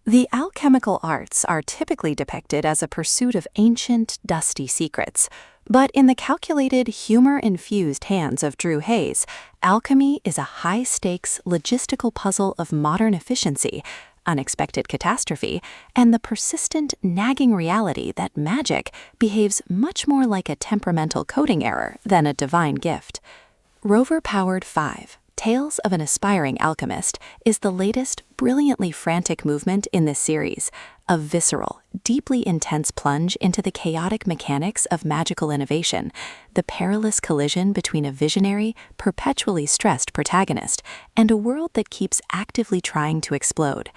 The alchemical arts are typically depicted as a pursuit of ancient, dusty secrets. But in the calculated, humor-infused hands of Drew Hayes, alchemy is a high-stakes, logistical puzzle of modern efficiency, unexpected catastrophe, and the persistent, nagging reality that magic behaves much more like a temperamental coding error than a divine gift. Roverpowered 5, Tales of an Aspiring Alchemist, is the latest, brilliantly frantic movement in this series, a visceral, deeply intense plunge into the chaotic mechanics of magical innovation, the perilous collision between a visionary, perpetually stressed protagonist and a world that keeps actively trying to explode,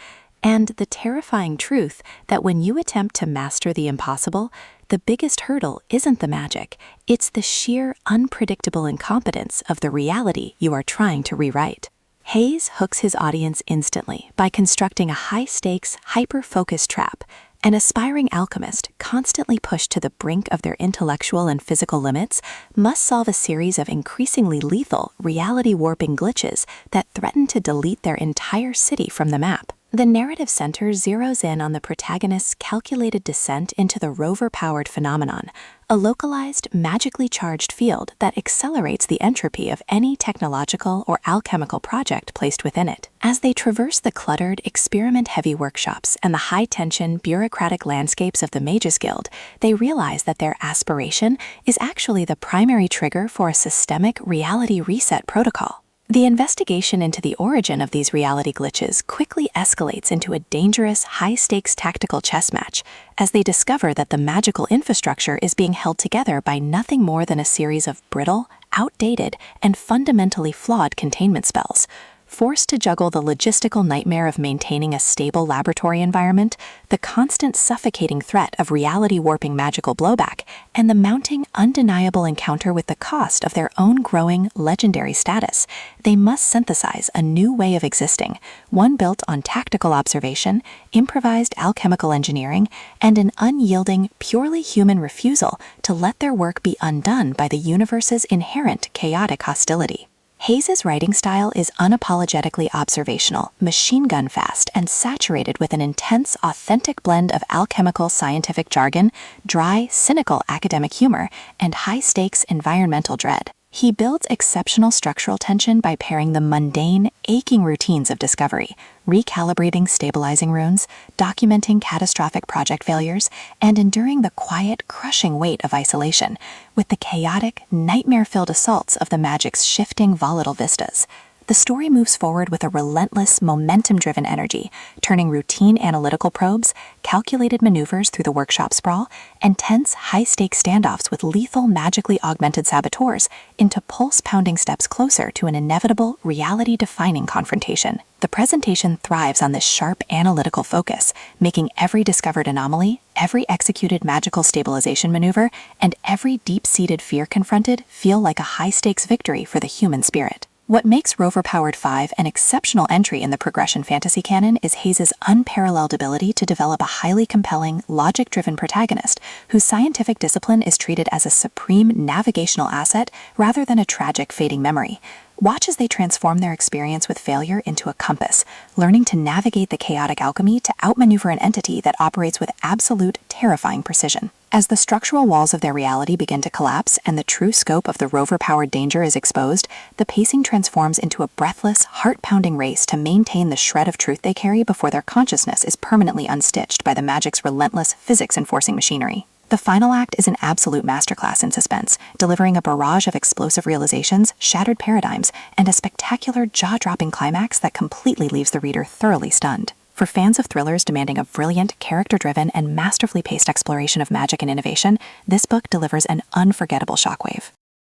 and the terrifying truth that when you attempt to master the impossible, the biggest hurdle isn't the magic, it's the sheer, unpredictable incompetence of the reality you are trying to rewrite. Hayes hooks his audience instantly by constructing a high-stakes, hyper-focused trap. An aspiring alchemist, constantly pushed to the brink of their intellectual and physical limits, must solve a series of increasingly lethal, reality-warping glitches that threaten to delete their entire city from the map. The narrative center zeroes in on the protagonist's calculated descent into the rover-powered phenomenon, a localized, magically charged field that accelerates the entropy of any technological or alchemical project placed within it. As they traverse the cluttered, experiment-heavy workshops and the high-tension, bureaucratic landscapes of the Mages Guild, they realize that their aspiration is actually the primary trigger for a systemic reality reset protocol. The investigation into the origin of these reality glitches quickly escalates into a dangerous, high-stakes tactical chess match as they discover that the magical infrastructure is being held together by nothing more than a series of brittle, outdated, and fundamentally flawed containment spells. Forced to juggle the logistical nightmare of maintaining a stable laboratory environment, the constant suffocating threat of reality-warping magical blowback, and the mounting, undeniable encounter with the cost of their own growing, legendary status, they must synthesize a new way of existing, one built on tactical observation, improvised alchemical engineering, and an unyielding, purely human refusal to let their work be undone by the universe's inherent chaotic hostility. Hayes's writing style is unapologetically observational, machine gun fast, and saturated with an intense, authentic blend of alchemical scientific jargon, dry, cynical academic humor, and high-stakes environmental dread. He builds exceptional structural tension by pairing the mundane, aching routines of discovery, recalibrating stabilizing runes, documenting catastrophic project failures, and enduring the quiet, crushing weight of isolation, with the chaotic, nightmare-filled assaults of the magic's shifting, volatile vistas. The story moves forward with a relentless, momentum-driven energy, turning routine analytical probes, calculated maneuvers through the workshop sprawl, and tense, high-stakes standoffs with lethal, magically augmented saboteurs into pulse-pounding steps closer to an inevitable, reality-defining confrontation. The presentation thrives on this sharp, analytical focus, making every discovered anomaly, every executed magical stabilization maneuver, and every deep-seated fear confronted feel like a high-stakes victory for the human spirit. What makes Roverpowered 5 an exceptional entry in the progression fantasy canon is Hayes's unparalleled ability to develop a highly compelling, logic-driven protagonist whose scientific discipline is treated as a supreme navigational asset rather than a tragic, fading memory. Watch as they transform their experience with failure into a compass, learning to navigate the chaotic alchemy to outmaneuver an entity that operates with absolute, terrifying precision. As the structural walls of their reality begin to collapse and the true scope of the rover-powered danger is exposed, the pacing transforms into a breathless, heart-pounding race to maintain the shred of truth they carry before their consciousness is permanently unstitched by the magic's relentless, physics-enforcing machinery. The final act is an absolute masterclass in suspense, delivering a barrage of explosive realizations, shattered paradigms, and a spectacular, jaw-dropping climax that completely leaves the reader thoroughly stunned. For fans of thrillers demanding a brilliant, character-driven, and masterfully paced exploration of magic and innovation, this book delivers an unforgettable shockwave.